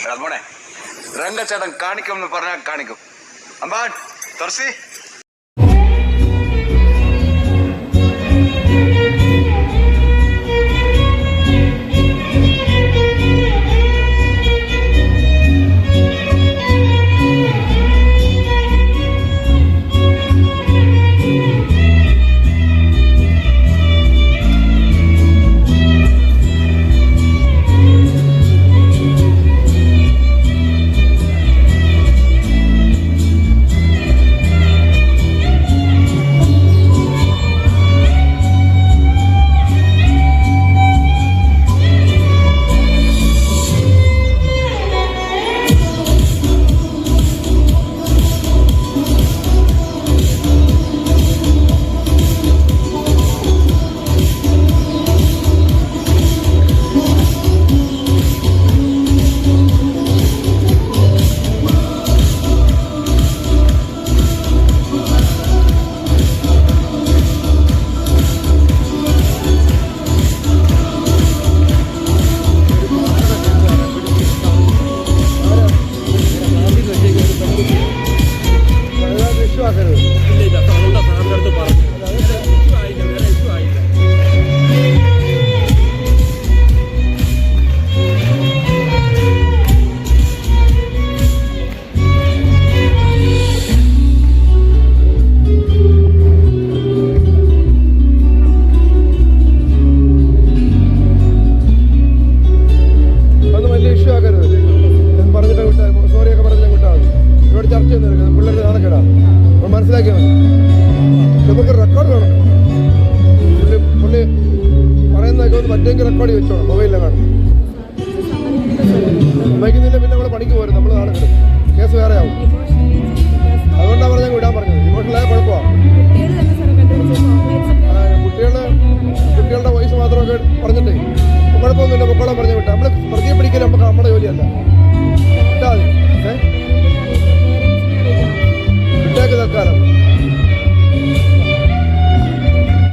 എടാ മോനെ, രംഗച്ചേട്ടൻ കാണിക്കും എന്ന് പറഞ്ഞാൽ കാണിക്കും. അമ്പാൻ തുറസി മനസ്സിലാക്കിയാൽ മതി. നമുക്ക് റെക്കോർഡ് വേണം. പുള്ളി പറയുന്നതൊക്കെ ഒന്ന് പറ്റുമെങ്കിൽ റെക്കോർഡ് വെച്ചോണം. മൊബൈലിലെ കാണും സമ്മതിക്കുന്നില്ല, പിന്നെ നമ്മൾ പണിക്ക് പോരും. നമ്മൾ നാളെ കിട്ടും, കേസ് വേറെ ആവും. അതുകൊണ്ടാണ് പറഞ്ഞാൽ വിടാൻ പറഞ്ഞത്. ഇമോഷണലായ കുഴപ്പമാണ്. കുട്ടികളുടെ വയസ്സ് മാത്രമൊക്കെ പറഞ്ഞിട്ടേ കുഴപ്പമൊന്നുമില്ല, പൊക്കോളം പറഞ്ഞു വിട്ടാൽ നമ്മൾ പ്രതിയെ പിടിക്കൽ നമുക്ക് നമ്മുടെ ജോലിയല്ല.